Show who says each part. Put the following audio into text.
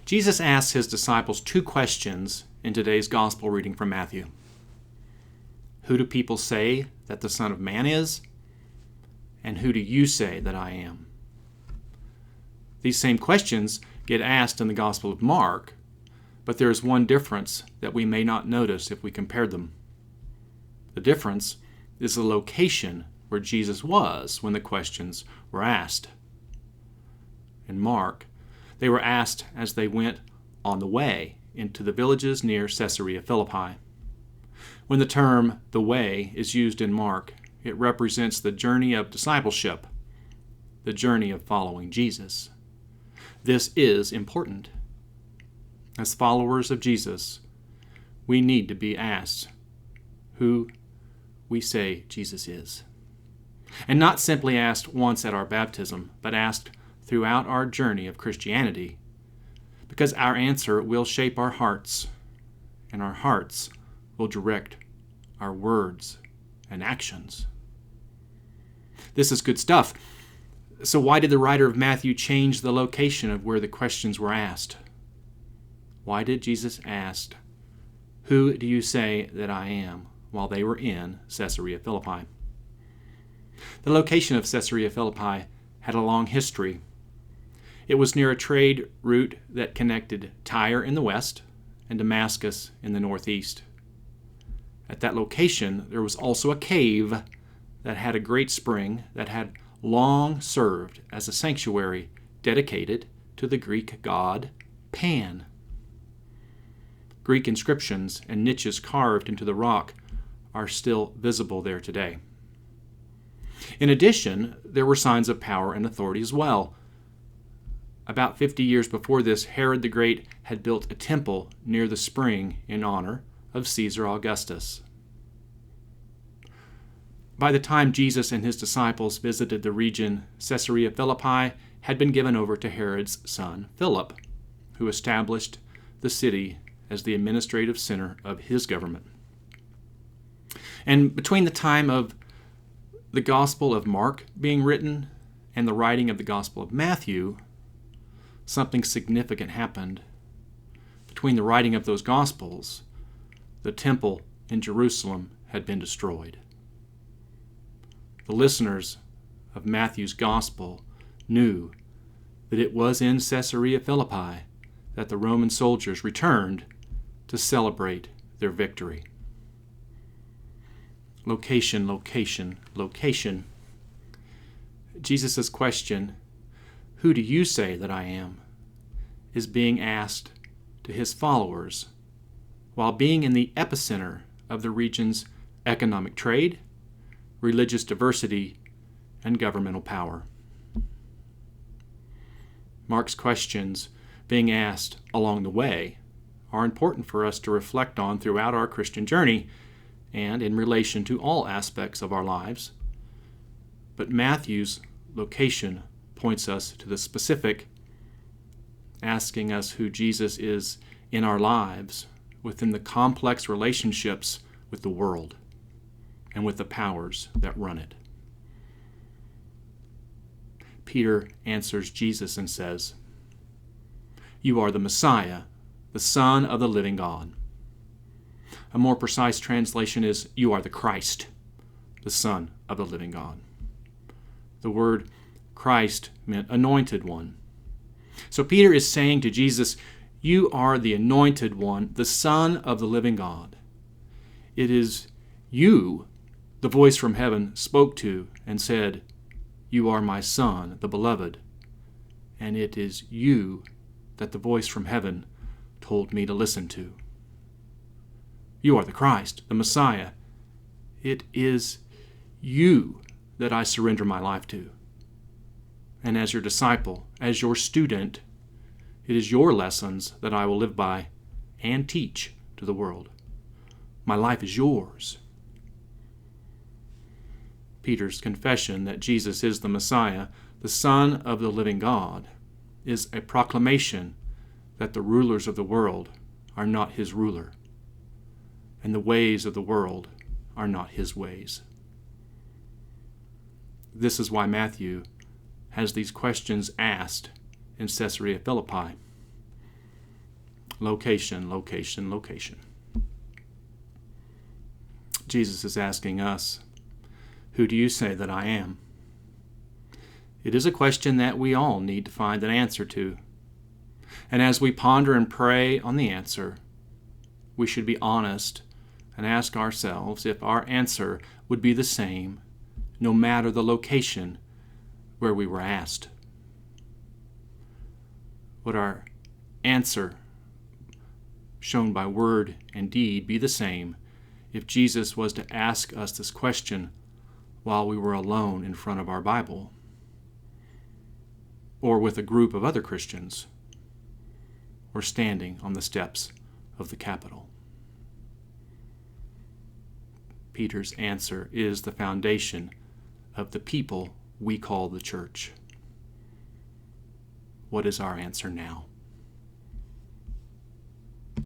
Speaker 1: Jesus asks his disciples two questions in today's gospel reading from Matthew. Who do people say that the Son of Man is? And who do you say that I am? These same questions get asked in the Gospel of Mark, but there is one difference that we may not notice if we compare them. The difference is the location where Jesus was when the questions were asked. In Mark, they were asked as they went on the way into the villages near Caesarea Philippi. When the term "the way" is used in Mark, it represents the journey of discipleship, the journey of following Jesus. This is important. As followers of Jesus, we need to be asked who we say Jesus is. And not simply asked once at our baptism, but asked throughout our journey of Christianity, because our answer will shape our hearts, and our hearts will direct our words and actions. This is good stuff. So why did the writer of Matthew change the location of where the questions were asked? Why did Jesus ask, "Who do you say that I am?" while they were in Caesarea Philippi? The location of Caesarea Philippi had a long history. It was near a trade route that connected Tyre in the west and Damascus in the northeast. At that location, there was also a cave that had a great spring that had long served as a sanctuary dedicated to the Greek god Pan. Greek inscriptions and niches carved into the rock are still visible there today. In addition, there were signs of power and authority as well. About 50 years before this, Herod the Great had built a temple near the spring in honor of Caesar Augustus. By the time Jesus and his disciples visited the region, Caesarea Philippi had been given over to Herod's son Philip, who established the city as the administrative center of his government. And between the time of the Gospel of Mark being written and the writing of the Gospel of Matthew, something significant happened. Between the writing of those Gospels, the temple in Jerusalem had been destroyed. The listeners of Matthew's Gospel knew that it was in Caesarea Philippi that the Roman soldiers returned to celebrate their victory. Location, location, location. Jesus' question, "Who do you say that I am?" is being asked to his followers while being in the epicenter of the region's economic trade, religious diversity, and governmental power. Mark's questions being asked along the way are important for us to reflect on throughout our Christian journey and in relation to all aspects of our lives. But Matthew's location points us to the specific, asking us who Jesus is in our lives within the complex relationships with the world and with the powers that run it. Peter answers Jesus and says, "You are the Messiah, the Son of the living God." A more precise translation is, "You are the Christ, the Son of the living God." The word Christ meant anointed one. So Peter is saying to Jesus, "You are the anointed one, the Son of the living God." It is you the voice from heaven spoke to and said, "You are my Son, the beloved." And it is you that the voice from heaven told me to listen to. You are the Christ, the Messiah. It is you that I surrender my life to. And as your disciple, as your student, it is your lessons that I will live by and teach to the world. My life is yours. Peter's confession that Jesus is the Messiah, the Son of the living God, is a proclamation that the rulers of the world are not his ruler, and the ways of the world are not his ways. This is why Matthew has these questions asked in Caesarea Philippi. Location, location, location. Jesus is asking us, who do you say that I am? It is a question that we all need to find an answer to. And as we ponder and pray on the answer, we should be honest and ask ourselves if our answer would be the same no matter the location where we were asked. Would our answer, shown by word and deed, be the same if Jesus was to ask us this question while we were alone in front of our Bible, or with a group of other Christians, or standing on the steps of the Capitol? Peter's answer is the foundation of the people we call the church. What is our answer now?